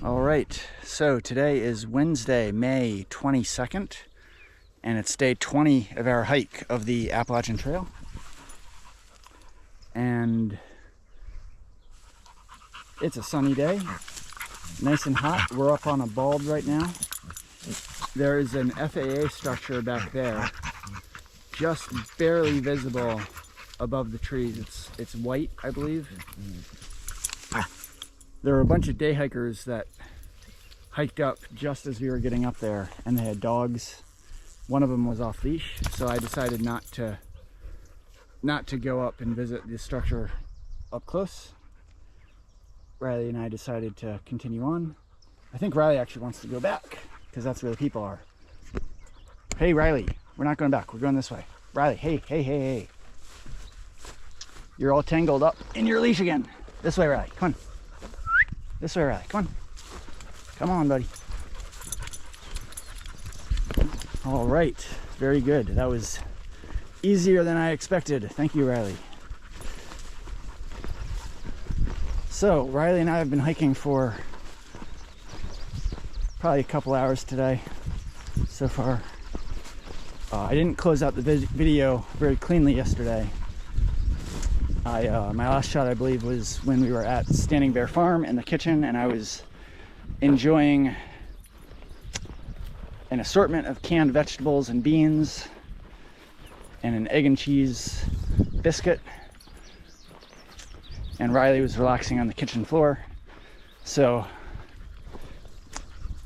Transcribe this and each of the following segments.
All right, so today is Wednesday, May 22nd, and it's day 20 of our hike of the Appalachian Trail. And it's a sunny day, nice and hot. We're up on a bald right now. There is an FAA structure back there, just barely visible above the trees. It's white, I believe. There were a bunch of day hikers that hiked up just as we were getting up there, and they had dogs. One of them was off leash, so I decided not to go up and visit the structure up close. Riley and I decided to continue on. I think Riley actually wants to go back because that's where the people are. Hey Riley, we're not going back, we're going this way. Riley, hey. You're all tangled up in your leash again. This way, Riley, come on. This way, Riley, come on. Come on, buddy. All right, very good. That was easier than I expected. Thank you, Riley. So, Riley and I have been hiking for probably a couple hours today so far. I didn't close out the video very cleanly yesterday. My last shot, I believe, was when we were at Standing Bear Farm in the kitchen, and I was enjoying an assortment of canned vegetables and beans and an egg and cheese biscuit. And Riley was relaxing on the kitchen floor. So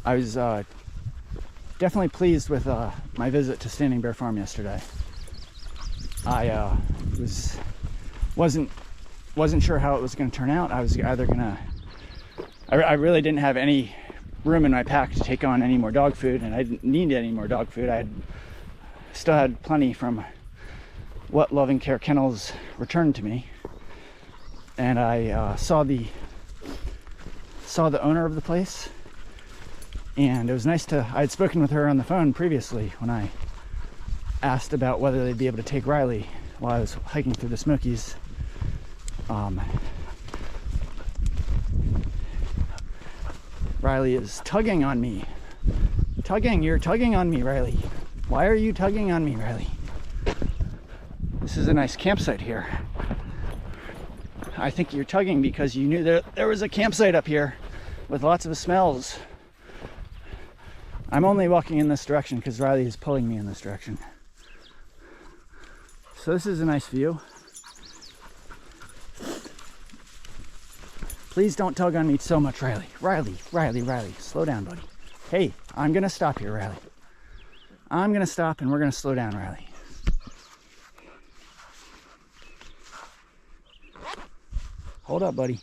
I was definitely pleased with my visit to Standing Bear Farm yesterday. I wasn't sure how it was going to turn out. I was either I really didn't have any room in my pack to take on any more dog food, and I didn't need any more dog food. I still had plenty from what Loving Care Kennels returned to me. And I saw the owner of the place, and it was nice I had spoken with her on the phone previously when I asked about whether they'd be able to take Riley while I was hiking through the Smokies. Riley is tugging on me. You're tugging on me, Riley. Why are you tugging on me, Riley? This is a nice campsite here. I think you're tugging because you knew there was a campsite up here with lots of smells. I'm only walking in this direction because Riley is pulling me in this direction. So this is a nice view. Please don't tug on me so much, Riley. Riley, slow down, buddy. Hey, I'm gonna stop here, Riley. I'm gonna stop and we're gonna slow down, Riley. Hold up, buddy.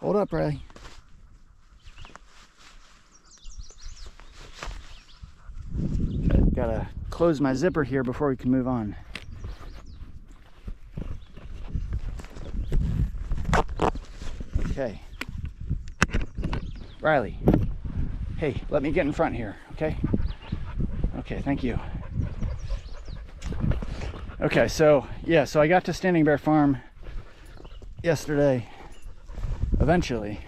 Hold up, Riley. Gotta close my zipper here before we can move on. Okay. Riley. Hey, let me get in front here, okay? Okay, thank you. Okay, so I got to Standing Bear Farm yesterday, eventually,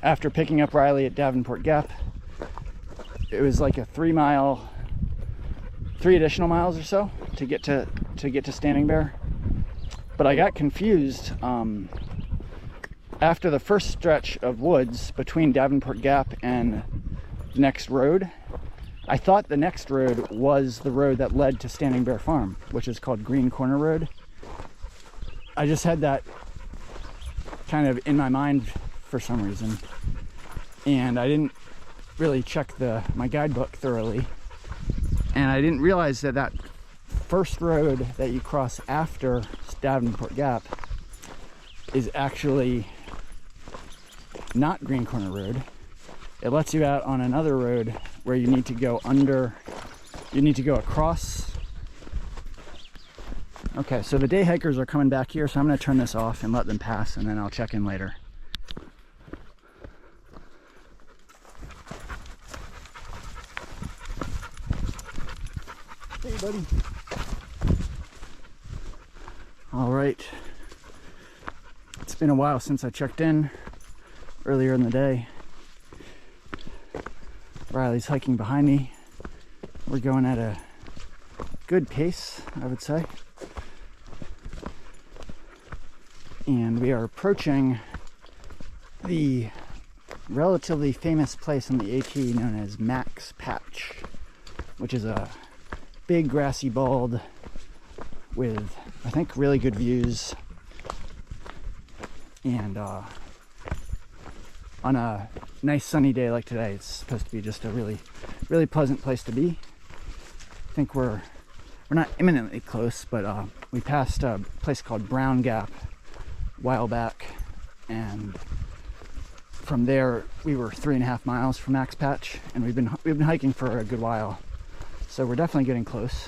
after picking up Riley at Davenport Gap. It was like a 3 additional miles or so to get to Standing Bear. But I got confused after the first stretch of woods between Davenport Gap and the next road. I thought the next road was the road that led to Standing Bear Farm, which is called Green Corner Road. I just had that kind of in my mind for some reason, and I didn't really check my guidebook thoroughly, and I didn't realize that first road that you cross after Davenport Gap is actually not Green Corner Road. It lets you out on another road where you need to go across. Okay, so the day hikers are coming back here, so I'm going to turn this off and let them pass, and then I'll check in later. Hey, buddy. All right. It's been a while since I checked in earlier in the day. Riley's hiking behind me. We're going at a good pace, I would say. And we are approaching the relatively famous place in the AT known as Max Patch, which is a big grassy bald with, I think, really good views. And on a nice sunny day like today, it's supposed to be just a really, really pleasant place to be. I think we're not imminently close, but we passed a place called Brown Gap a while back, and from there we were 3.5 miles from Max Patch, and we've been hiking for a good while, so we're definitely getting close.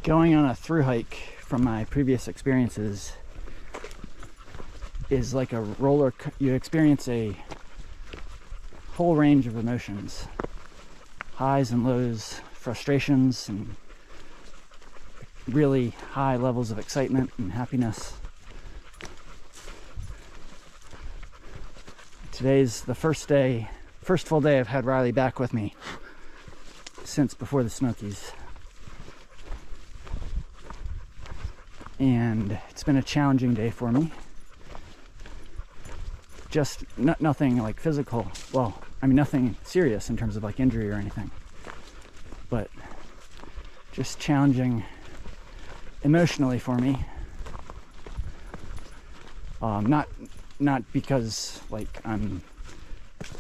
Going on a thru hike, from my previous experiences, is like a roller. You experience a whole range of emotions, highs and lows, frustrations, and really high levels of excitement and happiness. Today's the first full day I've had Riley back with me since before the Smokies. And it's been a challenging day for me. Just nothing like physical. Well, I mean, nothing serious in terms of like injury or anything, but just challenging emotionally for me. Not because like I'm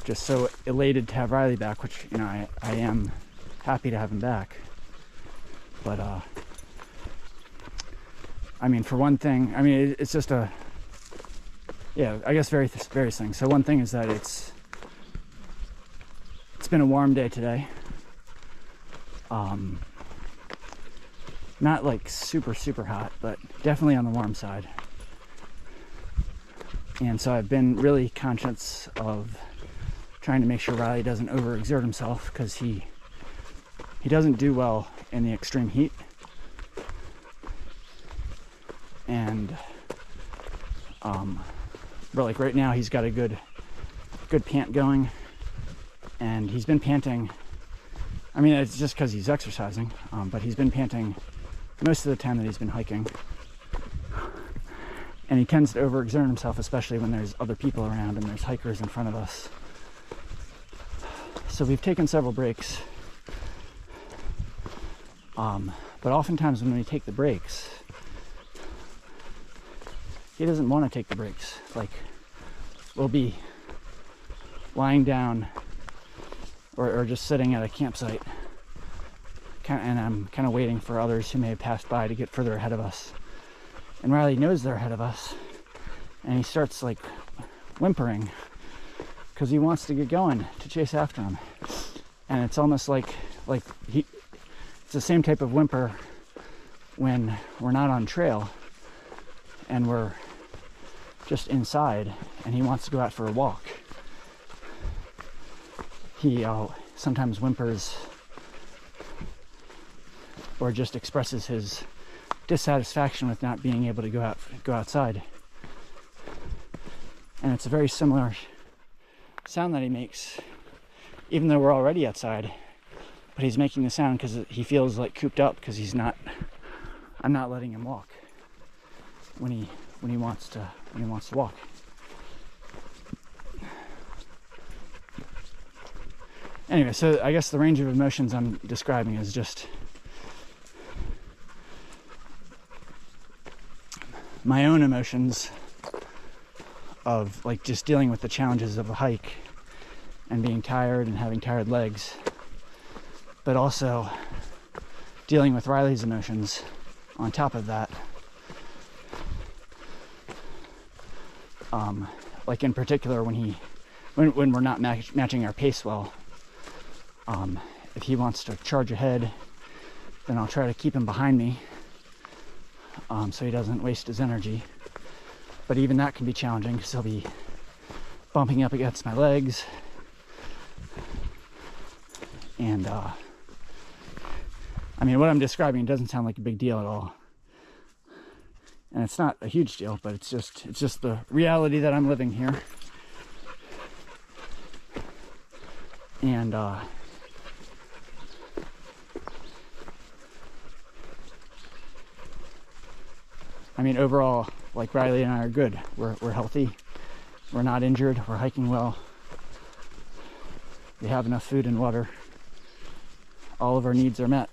just so elated to have Riley back, which, you know, I am happy to have him back, but I mean, for one thing, I mean, it's just I guess various things. So one thing is that it's been a warm day today. Not like super hot, but definitely on the warm side. And so I've been really conscious of trying to make sure Riley doesn't overexert himself, because he doesn't do well in the extreme heat. And but like right now he's got a good pant going, and he's been panting. I mean, it's just because he's exercising, but he's been panting most of the time that he's been hiking, and he tends to overexert himself, especially when there's other people around and there's hikers in front of us. So we've taken several breaks, but oftentimes when we take the breaks, he doesn't want to take the breaks. Like, we'll be lying down or just sitting at a campsite, and I'm kind of waiting for others who may have passed by to get further ahead of us. And Riley knows they're ahead of us, and he starts like whimpering because he wants to get going to chase after him. And it's almost like it's the same type of whimper when we're not on trail and we're just inside and he wants to go out for a walk. He sometimes whimpers or just expresses his dissatisfaction with not being able to go outside. And it's a very similar sound that he makes, even though we're already outside. But he's making the sound because he feels like cooped up, because I'm not letting him walk when he wants to walk. Anyway, so I guess the range of emotions I'm describing is just my own emotions of like just dealing with the challenges of a hike and being tired and having tired legs, but also dealing with Riley's emotions on top of that. Like in particular when we're not matching our pace well. If he wants to charge ahead, then I'll try to keep him behind me, so he doesn't waste his energy. But even that can be challenging because he'll be bumping up against my legs, And I mean, what I'm describing doesn't sound like a big deal at all. And it's not a huge deal, but it's just the reality that I'm living here. And I mean, overall, like, Riley and I are good. We're healthy. We're not injured. We're hiking well. We have enough food and water. All of our needs are met.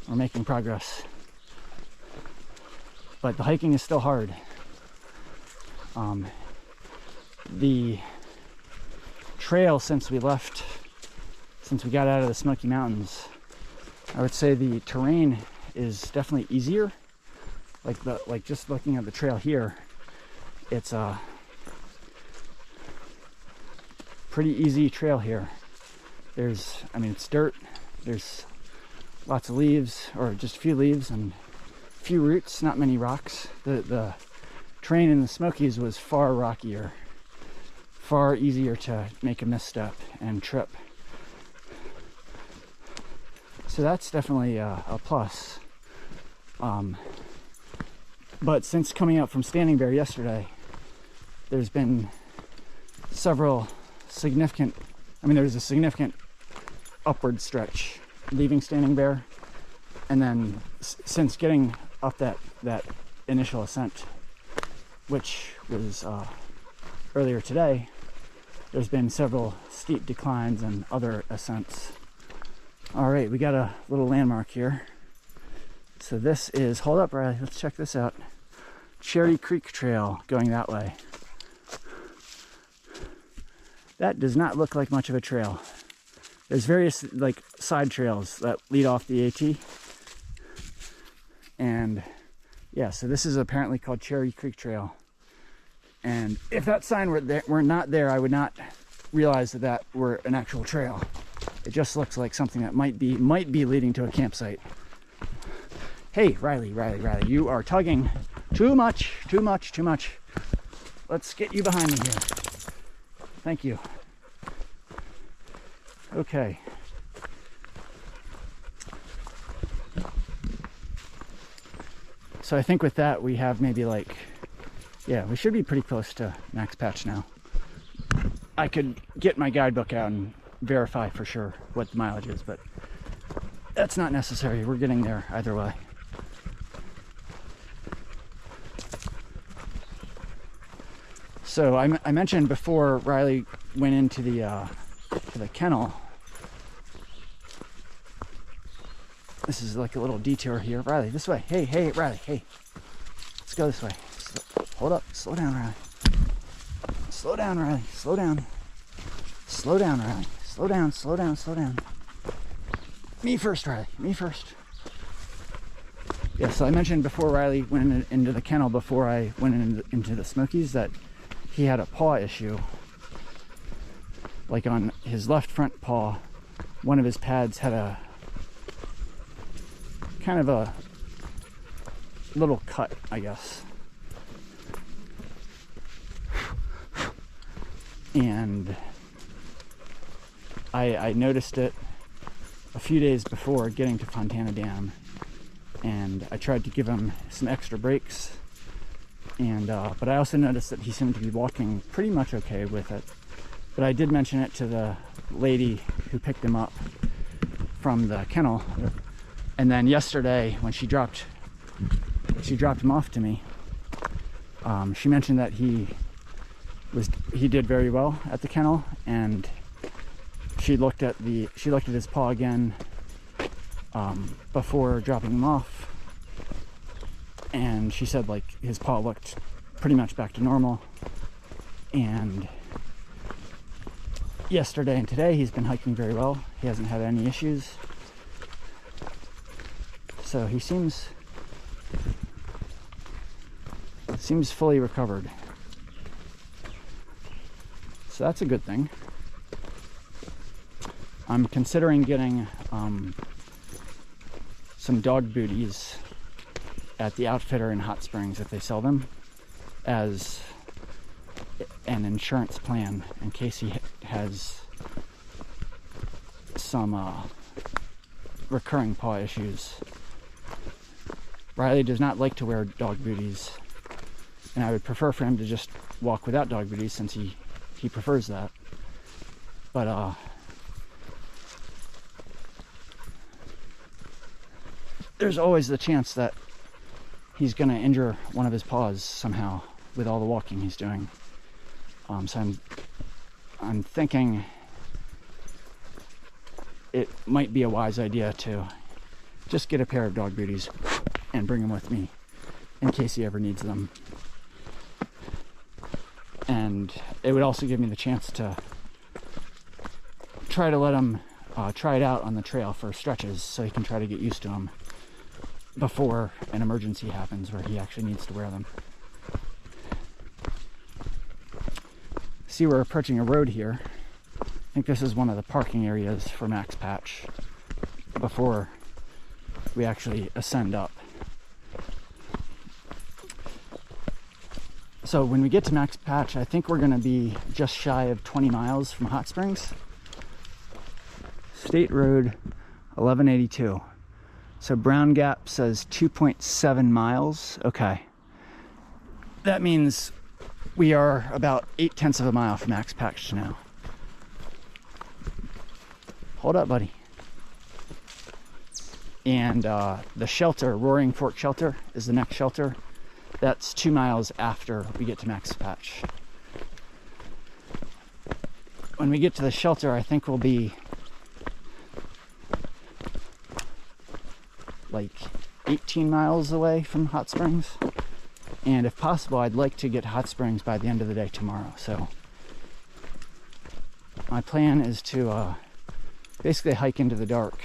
We're making progress. But the hiking is still hard. The trail since we got out of the Smoky Mountains, I would say the terrain is definitely easier. Like just looking at the trail here, it's a pretty easy trail here. I mean, it's dirt. There's lots of leaves, or just a few leaves and a few roots, not many rocks. The terrain in the Smokies was far rockier, far easier to make a misstep and trip. So that's definitely a plus. But since coming out from Standing Bear yesterday, there's been several significant, there's a significant upward stretch leaving Standing Bear, and then since getting up that initial ascent, which was earlier today, there's been several steep declines and other ascents. All right, we got a little landmark here. So this is, hold up, Riley, let's check this out. Cherry Creek Trail, going that way. That does not look like much of a trail. There's various like side trails that lead off the AT. And yeah, so this is apparently called Cherry Creek Trail. And if that sign were not there, I would not realize that were an actual trail. It just looks like something that might be leading to a campsite. Hey, Riley, you are tugging too much. Let's get you behind me here. Thank you. Okay. So I think with that, we have maybe like, yeah, we should be pretty close to max patch now. I could get my guidebook out and verify for sure what the mileage is, but that's not necessary. We're getting there either way. So I mentioned before Riley went into the kennel. This is like a little detour here. Riley, this way. Hey, Riley, hey. Let's go this way. Hold up. Slow down, Riley. Slow down, Riley. Slow down. Slow down, Riley. Slow down. Me first, Riley. Me first. Yeah, so I mentioned before Riley went into the kennel, before I went into the Smokies, that he had a paw issue. Like on his left front paw, one of his pads had a kind of a little cut, I guess. And I noticed it a few days before getting to Fontana Dam, and I tried to give him some extra breaks, and but I also noticed that he seemed to be walking pretty much okay with it. But I did mention it to the lady who picked him up from the kennel, and then yesterday when she dropped him off to me, she mentioned that he did very well at the kennel, and she looked at his paw again before dropping him off, and she said like his paw looked pretty much back to normal. And yesterday and today he's been hiking very well. He hasn't had any issues, so he seems fully recovered, so that's a good thing. I'm considering getting some dog booties at the Outfitter in Hot Springs if they sell them, as an insurance plan in case he has some recurring paw issues. Riley does not like to wear dog booties, and I would prefer for him to just walk without dog booties since he prefers that. But there's always the chance that he's going to injure one of his paws somehow with all the walking he's doing. So I'm thinking it might be a wise idea to just get a pair of dog booties and bring them with me in case he ever needs them. And it would also give me the chance to try to let him try it out on the trail for stretches so he can try to get used to them before an emergency happens where he actually needs to wear them. See, we're approaching a road here. I think this is one of the parking areas for Max Patch before we actually ascend up. So when we get to Max Patch, I think we're going to be just shy of 20 miles from Hot Springs. State Road 1182. So Brown Gap says 2.7 miles. Okay. That means we are about 0.8 of a mile from Max Patch now. Hold up, buddy. And the shelter, Roaring Fork Shelter, is the next shelter. That's 2 miles after we get to Max Patch. When we get to the shelter, I think we'll be like 18 miles away from Hot Springs. And if possible, I'd like to get to Hot Springs by the end of the day tomorrow. So my plan is to basically hike into the dark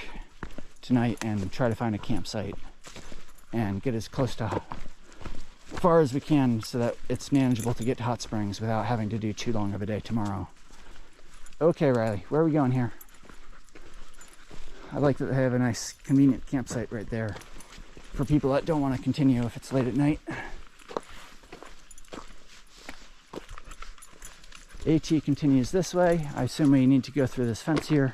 tonight and try to find a campsite and get as close to far as we can so that it's manageable to get to Hot Springs without having to do too long of a day tomorrow. Okay, Riley, where are we going here? I like that they have a nice convenient campsite right there for people that don't want to continue if it's late at night. AT continues this way. I assume we need to go through this fence here.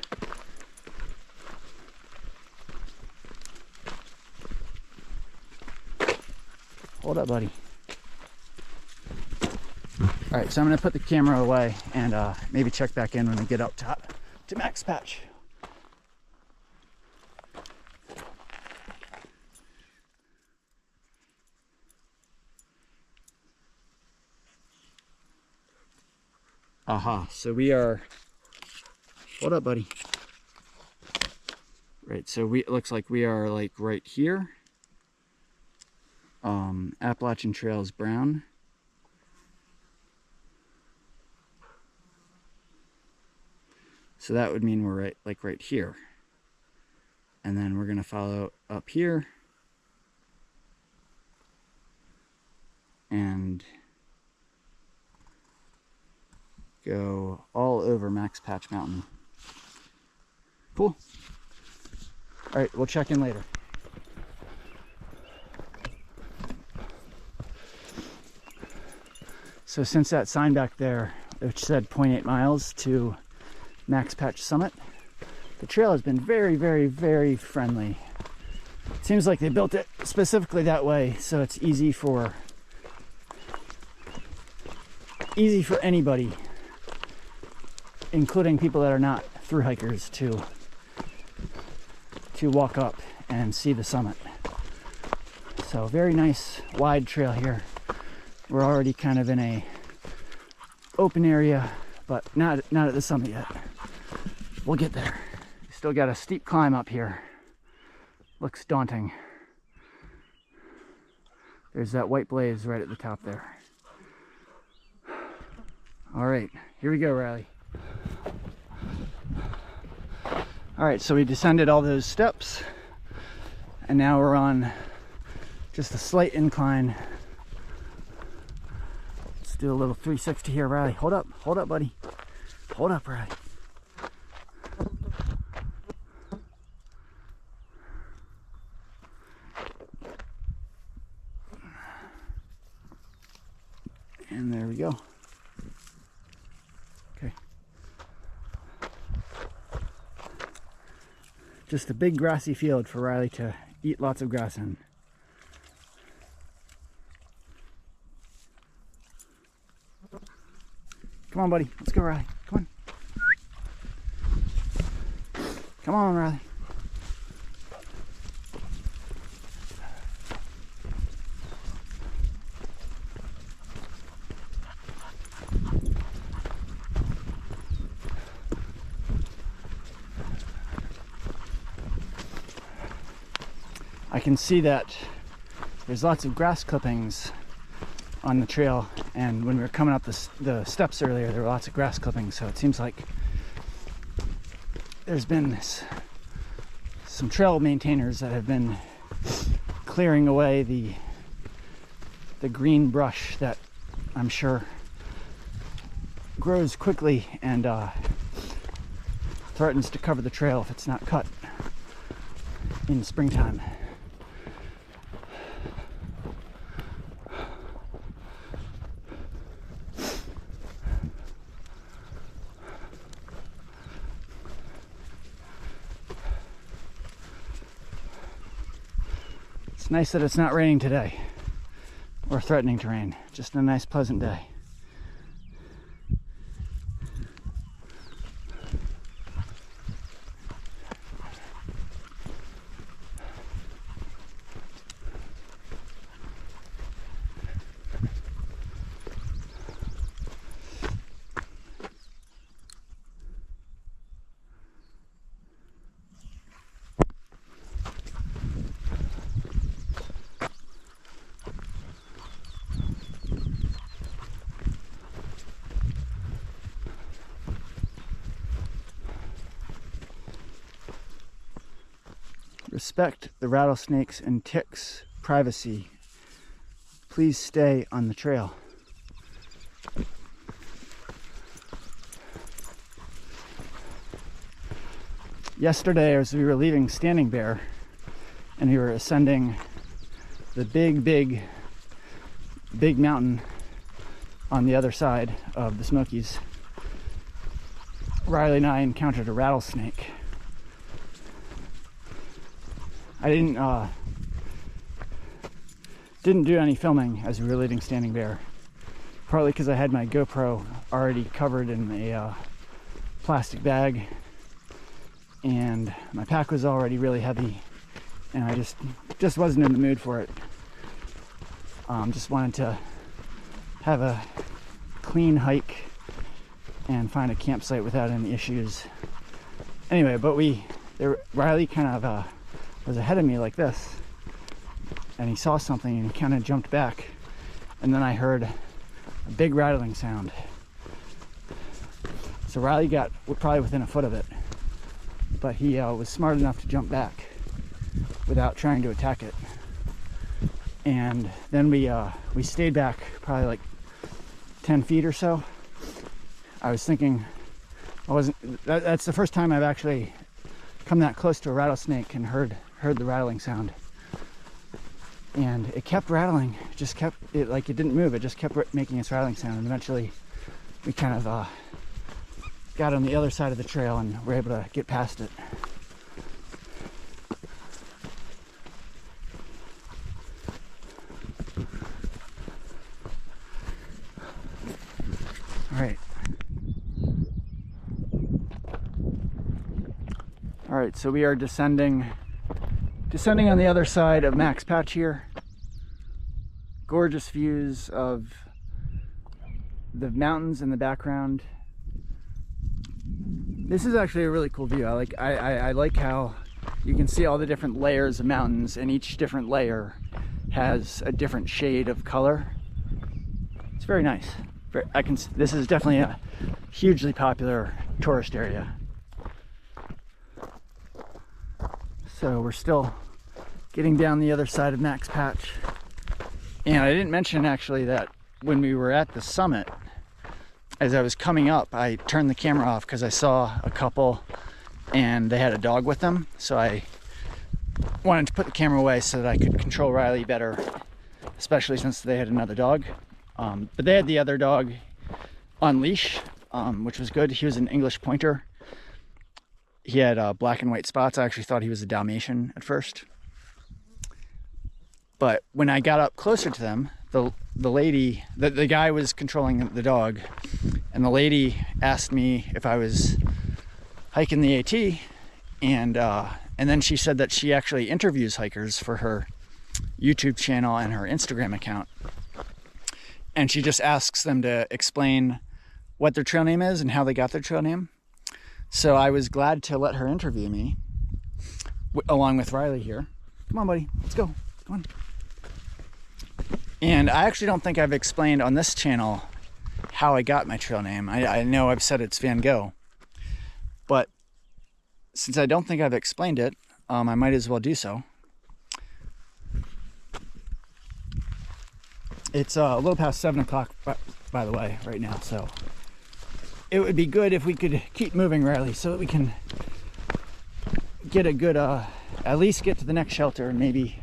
Hold up, buddy. All right, so I'm going to put the camera away and maybe check back in when we get up top to Max Patch. Aha, so we are, hold up, buddy. Right, so it looks like we are like right here. Appalachian Trail is brown. So that would mean we're right here. And then we're gonna follow up here. And go all over Max Patch Mountain. Cool. All right, we'll check in later. So since that sign back there, which said 0.8 miles to Max Patch Summit, the trail has been very, very, very friendly. It seems like they built it specifically that way so it's easy for anybody, including people that are not thru hikers, to walk up and see the summit. So very nice wide trail here. We're already kind of in a open area, but not at the summit yet. We'll get there. Still got a steep climb up here. Looks daunting. There's that white blaze right at the top there. All right, here we go, Riley. All right, so we descended all those steps and now we're on just a slight incline. Let's do a little 360 here, Riley. Hold up, buddy. Hold up, Riley. And there we go. Okay. just a big grassy field for Riley to eat lots of grass in. Come on, buddy. Let's go, Riley. Come on. Come on, Riley. I can see that there's lots of grass clippings on the trail, and when we were coming up the steps earlier, there were lots of grass clippings, so it seems like there's been some trail maintainers that have been clearing away the green brush that I'm sure grows quickly and threatens to cover the trail if it's not cut in springtime. It's nice that it's not raining today, or threatening to rain. Just a nice, pleasant day. Respect the rattlesnakes and ticks' privacy. Please stay on the trail. Yesterday, as we were leaving Standing Bear and we were ascending the big mountain on the other side of the Smokies, Riley and I encountered a rattlesnake. I didn't do any filming as we were leaving Standing Bear, partly because I had my GoPro already covered in a plastic bag, and my pack was already really heavy, and I just wasn't in the mood for it. Just wanted to have a clean hike and find a campsite without any issues. Anyway, but Riley kind of was ahead of me like this, and he saw something and he kind of jumped back, and then I heard a big rattling sound. So Riley got probably within a foot of it, but he was smart enough to jump back without trying to attack it. And then we stayed back probably like 10 feet or so. I was thinking, that's the first time I've actually come that close to a rattlesnake and heard the rattling sound. And it kept rattling, it didn't move, it just kept making its rattling sound, and eventually we kind of got on the other side of the trail and were able to get past it. All right, so we are descending on the other side of Max Patch here. Gorgeous views of the mountains in the background. This is actually a really cool view. I like how you can see all the different layers of mountains, and each different layer has a different shade of color. It's very nice. This is definitely a hugely popular tourist area. So we're still getting down the other side of Max Patch. And I didn't mention actually that when we were at the summit, as I was coming up, I turned the camera off because I saw a couple and they had a dog with them. So I wanted to put the camera away so that I could control Riley better, especially since they had another dog. But they had the other dog on leash, which was good. He was an English pointer. he had black and white spots. I actually thought he was a Dalmatian at first. But when I got up closer to them, the lady, the guy was controlling the dog, and the lady asked me if I was hiking the AT, and then she said that she actually interviews hikers for her YouTube channel and her Instagram account. And she just asks them to explain what their trail name is and how they got their trail name. So I was glad to let her interview me, along with Riley here. Come on, buddy, let's go. Come on. And I actually don't think I've explained on this channel how I got my trail name. I know I've said it's Van Gogh, but since I don't think I've explained it, I might as well do so. It's a little past 7 o'clock, by the way, right now, so it would be good if we could keep moving, Riley, so that we can get a good, at least get to the next shelter and maybe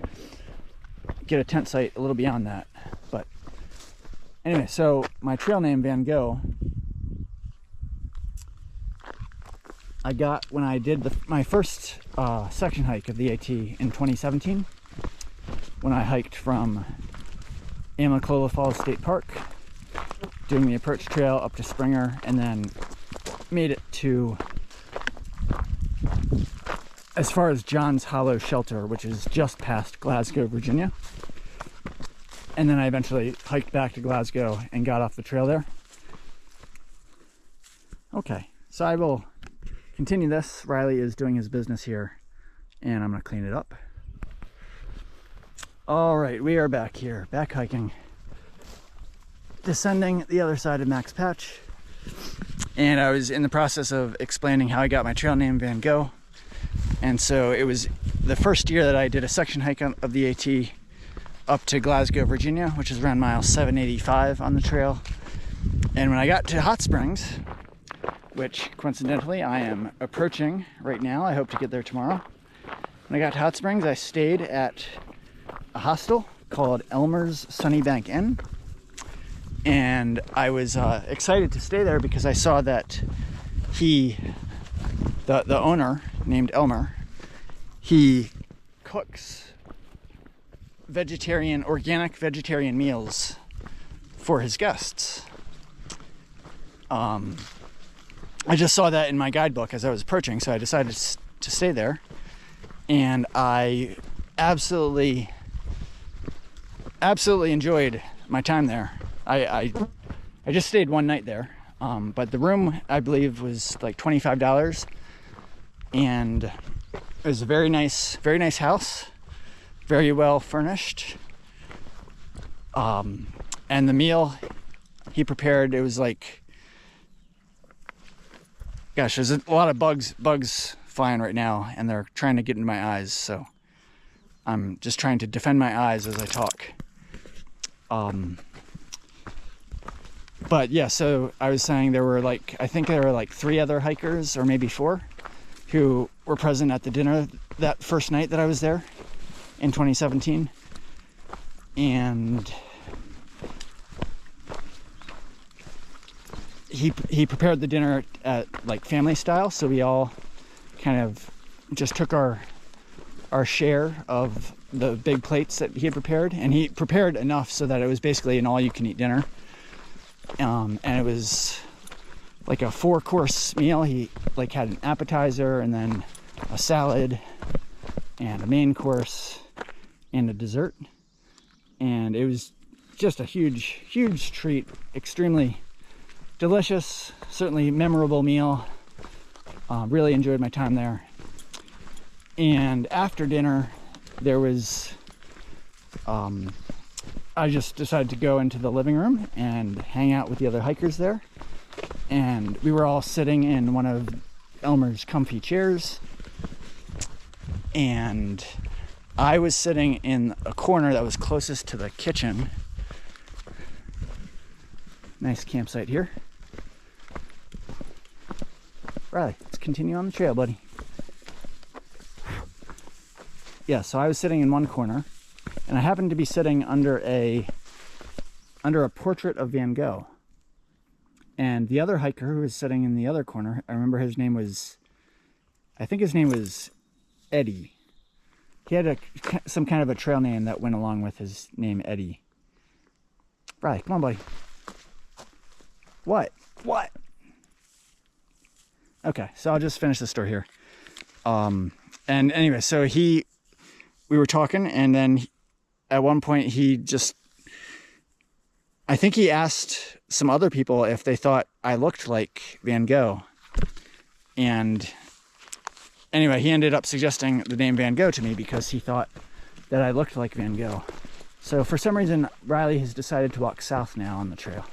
get a tent site a little beyond that. But anyway, so my trail name, Van Gogh, I got when I did my first section hike of the AT in 2017, when I hiked from Amicalola Falls State Park, doing the approach trail up to Springer, and then made it to as far as John's Hollow Shelter, which is just past Glasgow, Virginia. And then I eventually hiked back to Glasgow and got off the trail there. Okay, so I will continue this. Riley is doing his business here, and I'm going to clean it up. All right, we are back here, back hiking, descending the other side of Max Patch. And I was in the process of explaining how I got my trail name, Van Gogh. And so it was the first year that I did a section hike of the AT up to Glasgow, Virginia, which is around mile 785 on the trail. And when I got to Hot Springs, which coincidentally I am approaching right now, I hope to get there tomorrow. When I got to Hot Springs, I stayed at a hostel called Elmer's Sunnybank Inn. And I was excited to stay there because I saw that the owner, named Elmer, he cooks organic vegetarian meals for his guests. I just saw that in my guidebook as I was approaching, so I decided to stay there. And I absolutely enjoyed my time there. I just stayed one night there, but the room, I believe, was like $25, and it was a very nice house, very well furnished. And the meal he prepared, it was like, gosh, there's a lot of bugs flying right now, and they're trying to get into my eyes, so I'm just trying to defend my eyes as I talk. But yeah, so I was saying I think there were like 3 other hikers, or maybe 4, who were present at the dinner that first night that I was there in 2017. And he prepared the dinner at like family style, so we all kind of just took our share of the big plates that he had prepared, and he prepared enough so that it was basically an all-you-can-eat dinner. And it was like a 4-course meal. He like had an appetizer, and then a salad, and a main course, and a dessert. And it was just a huge treat. Extremely delicious, certainly memorable meal. Really enjoyed my time there. And after dinner, there was I just decided to go into the living room and hang out with the other hikers there. And we were all sitting in one of Elmer's comfy chairs. And I was sitting in a corner that was closest to the kitchen. Nice campsite here. Riley, let's continue on the trail, buddy. Yeah, so I was sitting in one corner, and I happened to be sitting under a portrait of Van Gogh. And the other hiker who was sitting in the other corner, I remember his name was I think his name was Eddie. He had some kind of a trail name that went along with his name, Eddie. Riley, come on, buddy. What? What? Okay, so I'll just finish the story here. And anyway, so we were talking, and then at one point I think he asked some other people if they thought I looked like Van Gogh. And anyway, he ended up suggesting the name Van Gogh to me because he thought that I looked like Van Gogh. So for some reason, Riley has decided to walk south now on the trail.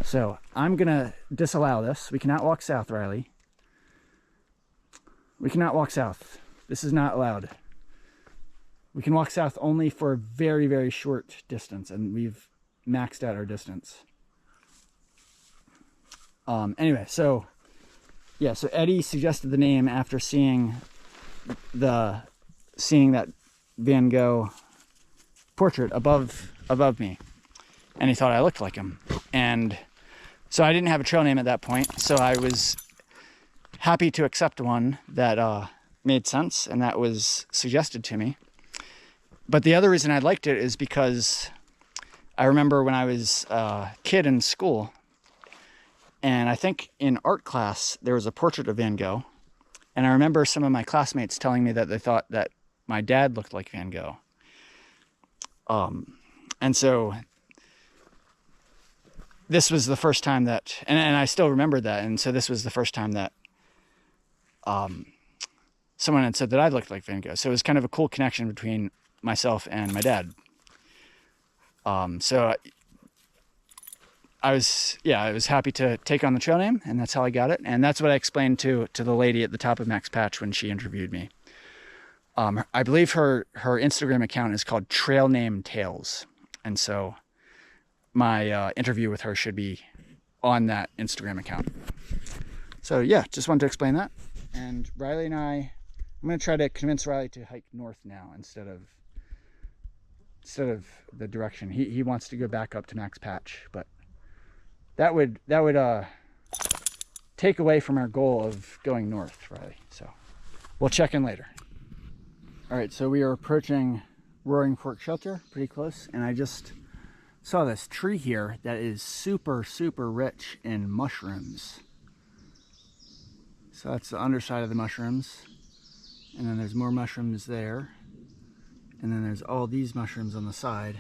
So I'm gonna disallow this. We cannot walk south, Riley. We cannot walk south. This is not allowed. We can walk south only for a very, very short distance, and we've maxed out our distance. Anyway, so yeah, so Eddie suggested the name after seeing that Van Gogh portrait above me, and he thought I looked like him. And so I didn't have a trail name at that point, so I was happy to accept one that made sense and that was suggested to me. But the other reason I liked it is because I remember when I was a kid in school, and I think in art class there was a portrait of Van Gogh, and I remember some of my classmates telling me that they thought that my dad looked like Van Gogh. And so this was the first time that, and I still remember that, and so this was the first time that someone had said that I looked like Van Gogh. So it was kind of a cool connection between myself and my dad. So I was happy to take on the trail name, and that's how I got it. And that's what I explained to the lady at the top of Max Patch when she interviewed me. I believe her Instagram account is called Trail Name Tales. And so my interview with her should be on that Instagram account. So yeah, just wanted to explain that. And Riley and I'm going to try to convince Riley to hike north now instead of the direction. He wants to go back up to Max Patch, but that would take away from our goal of going north, Riley. So we'll check in later. All right, so we are approaching Roaring Fork Shelter, pretty close, and I just saw this tree here that is super, super rich in mushrooms. So that's the underside of the mushrooms, and then there's more mushrooms there, and then there's all these mushrooms on the side.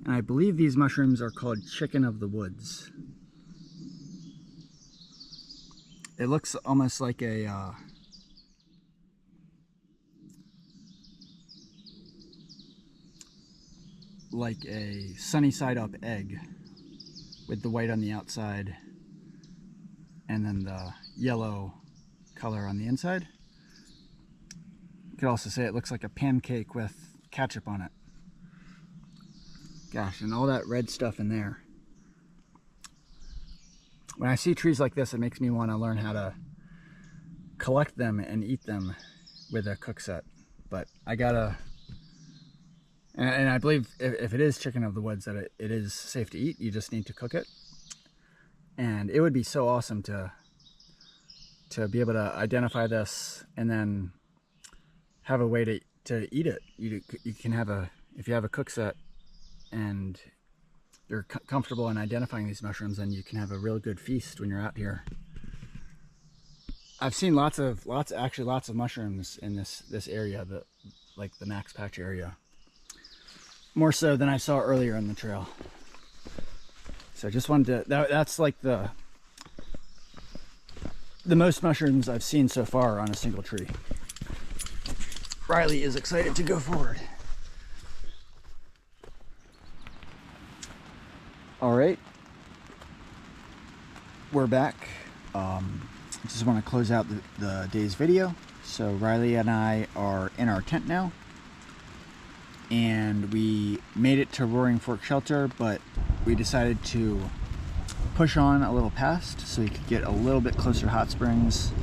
And I believe these mushrooms are called chicken of the woods. It looks almost like a sunny side up egg with the white on the outside and then the yellow color on the inside. You could also say it looks like a pancake with ketchup on it. Gosh, and all that red stuff in there. When I see trees like this, it makes me want to learn how to collect them and eat them with a cook set. But I gotta, and I believe if it is chicken of the woods, that it is safe to eat. You just need to cook it. And it would be so awesome to be able to identify this and then have a way to eat it. You can have if you have a cook set and you're comfortable in identifying these mushrooms, then you can have a real good feast when you're out here. I've seen lots of mushrooms in this area, like the Max Patch area. More so than I saw earlier in the trail. So I just wanted to, that's like the most mushrooms I've seen so far on a single tree. Riley is excited to go forward. All right, we're back. I just want to close out the day's video. So Riley and I are in our tent now, and we made it to Roaring Fork Shelter, but we decided to push on a little past so we could get a little bit closer to hot springs.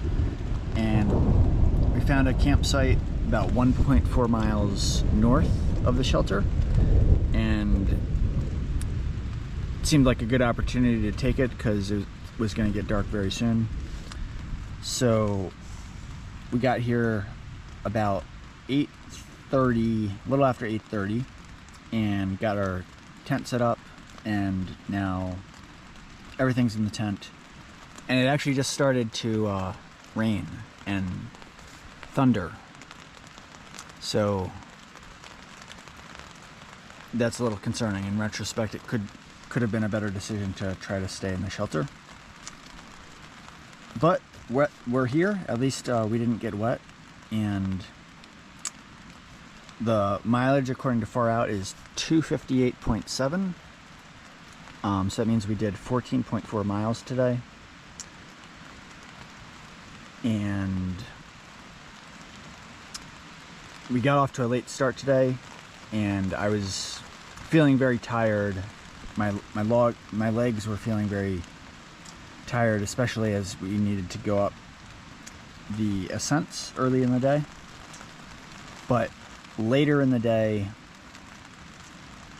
And we found a campsite about 1.4 miles north of the shelter, and it seemed like a good opportunity to take it because it was going to get dark very soon. So we got here about 8:30, a little after 8:30, and got our tent set up, and now everything's in the tent. And it actually just started to rain and thunder. So that's a little concerning. In retrospect, it could have been a better decision to try to stay in the shelter. But we're here. At least we didn't get wet. And the mileage according to Far Out is 258.7. So that means we did 14.4 miles today. And we got off to a late start today, and I was feeling very tired. My legs were feeling very tired, especially as we needed to go up the ascents early in the day. But later in the day,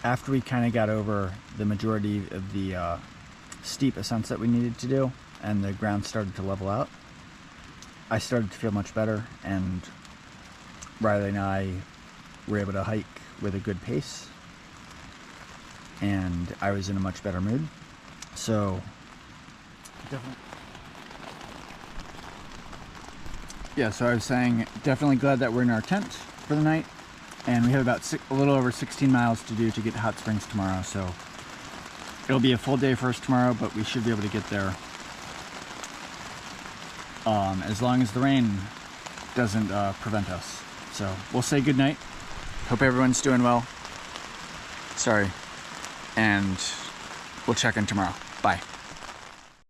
after we kind of got over the majority of the steep ascents that we needed to do, and the ground started to level out, I started to feel much better, and Riley and I were able to hike with a good pace, and I was in a much better mood. So yeah, so I was saying, definitely glad that we're in our tent for the night, and we have about a little over 16 miles to do to get to Hot Springs tomorrow. So it'll be a full day for us tomorrow, but we should be able to get there as long as the rain doesn't prevent us. So we'll say good night. Hope everyone's doing well. Sorry. And we'll check in tomorrow. Bye.